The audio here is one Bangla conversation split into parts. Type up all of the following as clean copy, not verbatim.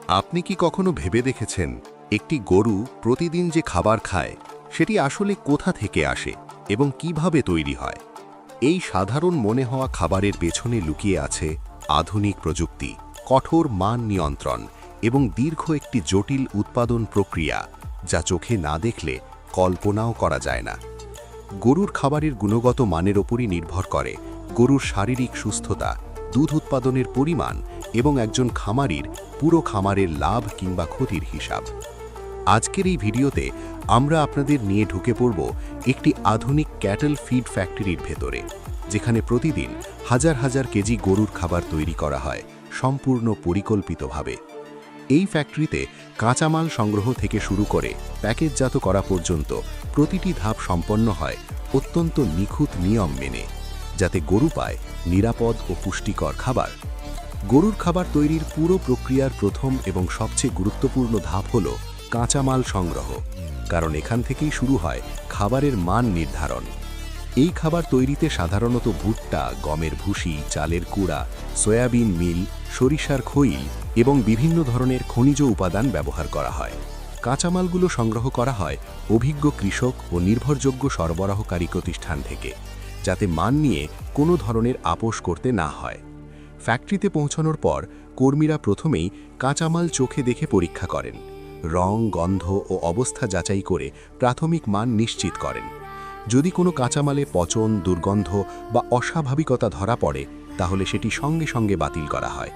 আপনি কি কখনো ভেবে দেখেছেন একটি গরু প্রতিদিন যে খাবার খায় সেটি আসলে কোথা থেকে আসে এবং কিভাবে তৈরি হয়? এই সাধারণ মনে হওয়া খাবারের পেছনে লুকিয়ে আছে আধুনিক প্রযুক্তি, কঠোর মান নিয়ন্ত্রণ এবং দীর্ঘ একটি জটিল উৎপাদন প্রক্রিয়া যা চোখে না দেখলে কল্পনাও করা যায় না। গরুর খাবারের গুণগত মানের ওপরই নির্ভর করে গরুর শারীরিক সুস্থতা, দুধ উৎপাদনের পরিমাণ এবং একজন খামারির পুরো খামারের লাভ কিংবা ক্ষতির হিসাব। আজকের এই ভিডিওতে আমরা আপনাদের নিয়ে ঢুকে পড়ব একটি আধুনিক ক্যাটল ফিড ফ্যাক্টরির ভেতরে, যেখানে প্রতিদিন হাজার হাজার কেজি গরুর খাবার তৈরি করা হয় সম্পূর্ণ পরিকল্পিতভাবে। এই ফ্যাক্টরিতে কাঁচামাল সংগ্রহ থেকে শুরু করে প্যাকেটজাত করা পর্যন্ত প্রতিটি ধাপ সম্পন্ন হয় অত্যন্ত নিখুঁত নিয়ম মেনে, যাতে গরু পায় নিরাপদ ও পুষ্টিকর খাবার। গরুর খাবার তৈরির পুরো প্রক্রিয়ার প্রথম এবং সবচেয়ে গুরুত্বপূর্ণ ধাপ হল কাঁচামাল সংগ্রহ, কারণ এখান থেকেই শুরু হয় খাবারের মান নির্ধারণ। এই খাবার তৈরিতে সাধারণত ভুট্টা, গমের ভুসি, চালের কুড়া, সয়াবিন মিল, সরিষার খৈল এবং বিভিন্ন ধরনের খনিজ উপাদান ব্যবহার করা হয়। কাঁচামালগুলো সংগ্রহ করা হয় অভিজ্ঞ কৃষক ও নির্ভরযোগ্য সরবরাহকারী প্রতিষ্ঠান থেকে, যাতে মান নিয়ে কোনো ধরনের আপোস করতে না হয়। ফ্যাক্টরিতে পৌঁছানোর পর কর্মীরা প্রথমেই কাঁচামাল চোখে দেখে পরীক্ষা করেন, রং, গন্ধ ও অবস্থা যাচাই করে প্রাথমিক মান নিশ্চিত করেন। যদি কোনো কাঁচামালে পচন, দুর্গন্ধ বা অস্বাভাবিকতা ধরা পড়ে, তাহলে সেটি সঙ্গে সঙ্গে বাতিল করা হয়,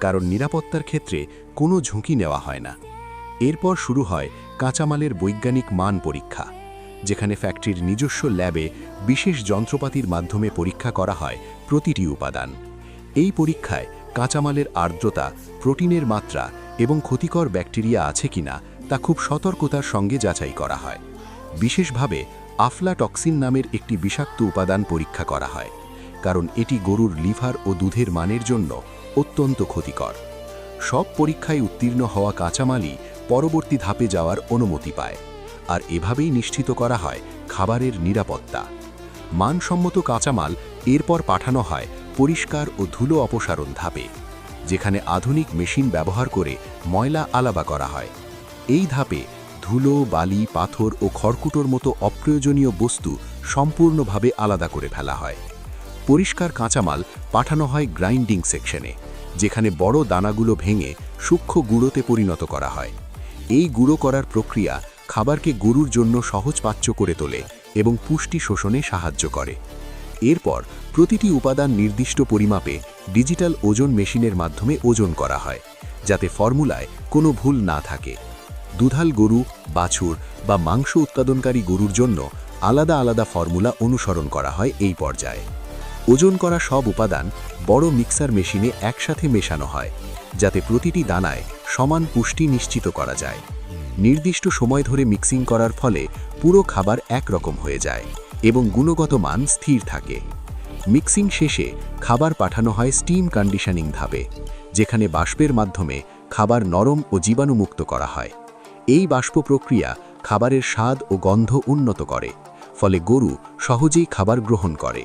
কারণ নিরাপত্তার ক্ষেত্রে কোনো ঝুঁকি নেওয়া হয় না। এরপর শুরু হয় কাঁচামালের বৈজ্ঞানিক মান পরীক্ষা, যেখানে ফ্যাক্টরির নিজস্ব ল্যাবে বিশেষ যন্ত্রপাতির মাধ্যমে পরীক্ষা করা হয় প্রতিটি উপাদান। এই পরীক্ষায় কাঁচামালের আর্দ্রতা, প্রোটিনের মাত্রা এবং ক্ষতিকর ব্যাকটেরিয়া আছে কিনা তা খুব সতর্কতার সঙ্গে যাচাই করা হয়। বিশেষভাবে আফলাটক্সিন নামের একটি বিষাক্ত উপাদান পরীক্ষা করা হয়, কারণ এটি গরুর লিভার ও দুধের মানের জন্য অত্যন্ত ক্ষতিকর। সব পরীক্ষায় উত্তীর্ণ হওয়া কাঁচামালই পরবর্তী ধাপে যাওয়ার অনুমতি পায়, আর এভাবেই নিশ্চিত করা হয় খাবারের নিরাপত্তা। মানসম্মত কাঁচামাল এরপর পাঠানো হয় পরিষ্কার ও ধুলো অপসারণ ধাপে, যেখানে আধুনিক মেশিন ব্যবহার করে ময়লা আলাদা করা হয়। এই ধাপে ধুলো, বালি, পাথর ও খড়কুটোর মতো অপ্রয়োজনীয় বস্তু সম্পূর্ণভাবে আলাদা করে ফেলা হয়। পরিষ্কার কাঁচামাল পাঠানো হয় গ্রাইন্ডিং সেকশনে, যেখানে বড় দানাগুলো ভেঙে সূক্ষ্ম গুঁড়োতে পরিণত করা হয়। এই গুঁড়ো করার প্রক্রিয়া খাবারকে গরুর জন্য সহজপাচ্য করে তোলে এবং পুষ্টি শোষণে সাহায্য করে। এরপর প্রতিটি উপাদান নির্দিষ্ট পরিমাপে ডিজিটাল ওজন মেশিনের মাধ্যমে ওজন করা হয়, যাতে ফর্মুলায় কোনো ভুল না থাকে। দুধাল গরু, বাছুর বা মাংস উৎপাদনকারী গরুর জন্য আলাদা আলাদা ফর্মুলা অনুসরণ করা হয়। এই পর্যায়ে ওজন করা সব উপাদান বড় মিক্সার মেশিনে একসাথে মেশানো হয়, যাতে প্রতিটি দানায় সমান পুষ্টি নিশ্চিত করা যায়। নির্দিষ্ট সময় ধরে মিক্সিং করার ফলে পুরো খাবার একরকম হয়ে যায় এবং গুণগত মান স্থির থাকে। মিক্সিং শেষে খাবার পাঠানো হয় স্টিম কন্ডিশনিং ধাপে, যেখানে বাষ্পের মাধ্যমে খাবার নরম ও জীবাণুমুক্ত করা হয়। এই বাষ্প প্রক্রিয়া খাবারের স্বাদ ও গন্ধ উন্নত করে, ফলে গরু সহজেই খাবার গ্রহণ করে।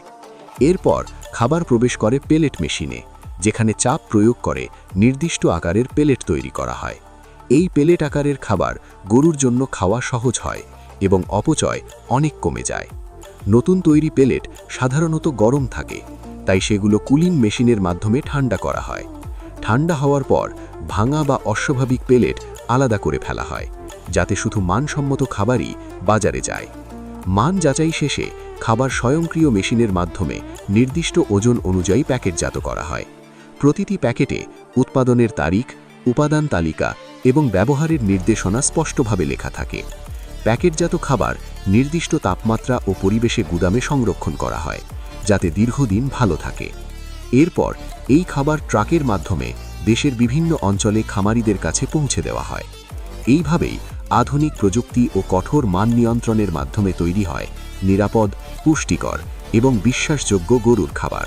এরপর খাবার প্রবেশ করে পেলেট মেশিনে, যেখানে চাপ প্রয়োগ করে নির্দিষ্ট আকারের পেলেট তৈরি করা হয়। এই পেলেট আকারের খাবার গরুর জন্য খাওয়া সহজ হয় এবং অপচয় অনেক কমে যায়। নতুন তৈরি পেলেট সাধারণত গরম থাকে, তাই সেগুলো কুলিং মেশিনের মাধ্যমে ঠান্ডা করা হয়। ঠান্ডা হওয়ার পর ভাঙা বা অস্বাভাবিক পেলেট আলাদা করে ফেলা হয়, যাতে শুধু মানসম্মত খাবারই বাজারে যায়। মান যাচাই শেষে খাবার স্বয়ংক্রিয় মেশিনের মাধ্যমে নির্দিষ্ট ওজন অনুযায়ী প্যাকেটজাত করা হয়। প্রতিটি প্যাকেটে উৎপাদনের তারিখ, উপাদান তালিকা এবং ব্যবহারের নির্দেশনা স্পষ্টভাবে লেখা থাকে। প্যাকেটজাত খাবার নির্দিষ্ট তাপমাত্রা ও পরিবেশে গুদামে সংরক্ষণ করা হয়, যাতে দীর্ঘদিন ভালো থাকে। এরপর এই খাবার ট্রাকের মাধ্যমে দেশের বিভিন্ন অঞ্চলে খামারিদের কাছে পৌঁছে দেওয়া হয়। এইভাবেই আধুনিক প্রযুক্তি ও কঠোর মান নিয়ন্ত্রণের মাধ্যমে তৈরি হয় নিরাপদ, পুষ্টিকর এবং বিশ্বাসযোগ্য গরুর খাবার।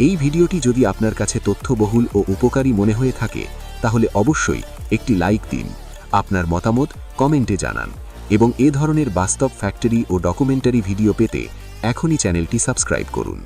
এই ভিডিওটি যদি আপনার কাছে তথ্যবহুল ও উপকারী মনে হয়ে থাকে, তাহলে অবশ্যই একটি লাইক দিন, আপনার মতামত কমেন্টে জানান এবং এ ধরনের বাস্তব ফ্যাক্টরি ও ডকুমেন্টারি ভিডিও পেতে এখনই চ্যানেলটি সাবস্ক্রাইব করুন।